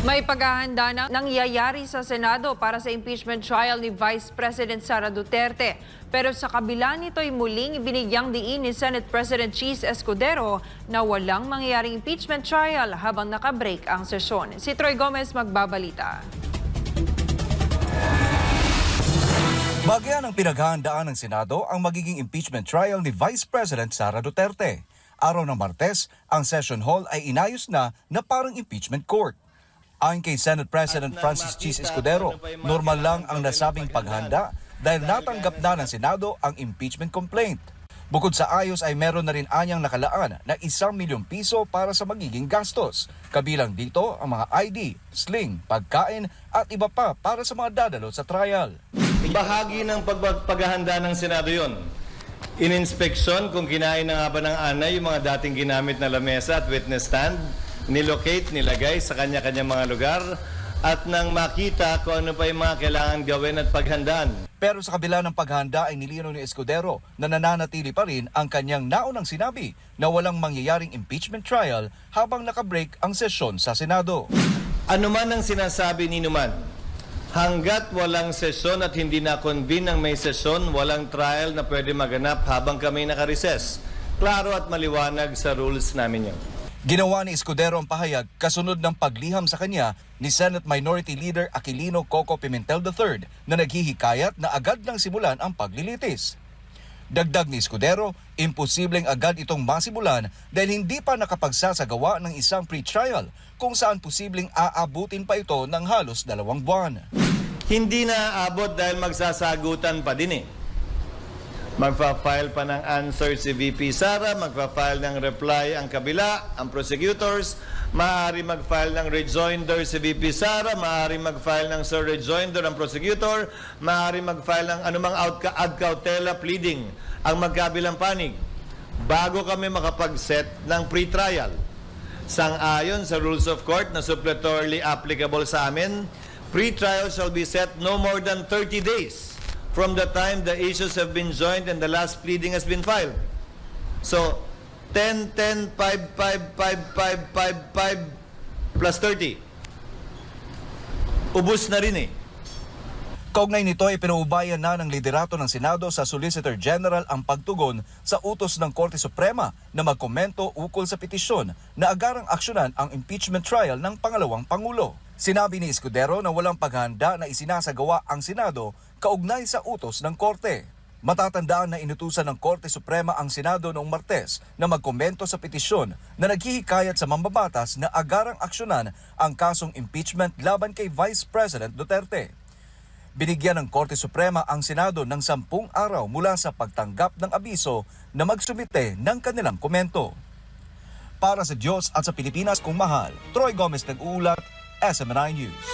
May paghahanda na nangyayari sa Senado para sa impeachment trial ni Vice President Sara Duterte. Pero sa kabila nito'y muling binigyang diin ni Senate President Cheese Escudero na walang mangyayaring impeachment trial habang nakabreak ang sesyon. Si Troy Gomez magbabalita. Bagyan ng pinaghahandaan ng Senado ang magiging impeachment trial ni Vice President Sara Duterte. Araw ng Martes, ang session hall ay inayos na parang impeachment court. Ayon kay Senate President Francis Cheese Escudero, normal lang ang nasabing paghanda dahil natanggap na ng Senado ang impeachment complaint. Bukod sa ayos ay meron na rin anyang nakalaan na 1 milyong piso para sa magiging gastos. Kabilang dito ang mga ID, sling, pagkain at iba pa para sa mga dadalo sa trial. Bahagi ng paghahanda ng Senado yon. Ininspeksyon kung kinain na nga ba ng anay yung mga dating ginamit na lamesa at witness stand, nilocate, nilagay sa kanya-kanya mga lugar, at nang makita kung ano pa yung mga kailangan gawin at paghandaan. Pero sa kabila ng paghahanda ay nilinaw ni Escudero na nananatili pa rin ang kanyang naunang sinabi na walang mangyayaring impeachment trial habang nakabreak ang sesyon sa Senado. Ano man ang sinasabi ni Numan, hanggat walang sesyon at hindi na-convene ang may sesyon, walang trial na pwede maganap habang kami nakareses. Klaro at maliwanag sa rules namin yun. Ginawa ni Escudero ang pahayag kasunod ng pagliham sa kanya ni Senate Minority Leader Aquilino Coco Pimentel III na naghihikayat na agad nang simulan ang paglilitis. Dagdag ni Escudero, imposibleng agad itong masimulan dahil hindi pa nakapagsasagawa ng isang pre-trial kung saan posibleng aabutin pa ito ng halos 2 buwan. Hindi na aabot dahil magsasagutan pa din eh. Magpa-file pa ng answer si VP Sara, magpa-file ng reply ang kabila, ang prosecutors, maaari mag-file ng rejoinder si VP Sara, maaari mag-file ng sir rejoinder ang prosecutor, maaari mag-file ng anumang ad cautela pleading ang magkabilang panig bago kami makapag-set ng pre-trial. Sang-ayon sa rules of court na suppletorily applicable sa amin, pre-trial shall be set no more than 30 days from the time the issues have been joined and the last pleading has been filed. So, 10, 10, 5, 5, 5, 5, 5, 5, plus 30. Ubus na rin eh. Kaugnay nito ay pinaubayan na ng liderato ng Senado sa Solicitor General ang pagtugon sa utos ng Korte Suprema na magkomento ukol sa petisyon na agarang aksyonan ang impeachment trial ng pangalawang Pangulo. Sinabi ni Escudero na walang paghahanda na isinasagawa ang Senado kaugnay sa utos ng Korte. Matatandaan na inutusan ng Korte Suprema ang Senado noong Martes na magkomento sa petisyon na naghihikayat sa mambabatas na agarang aksyonan ang kasong impeachment laban kay Vice President Duterte. Binigyan ng Korte Suprema ang Senado ng 10 araw mula sa pagtanggap ng abiso na magsumite ng kanilang komento. Para sa Diyos at sa Pilipinas kung mahal, Troy Gomez nag-uulat, SMNI News.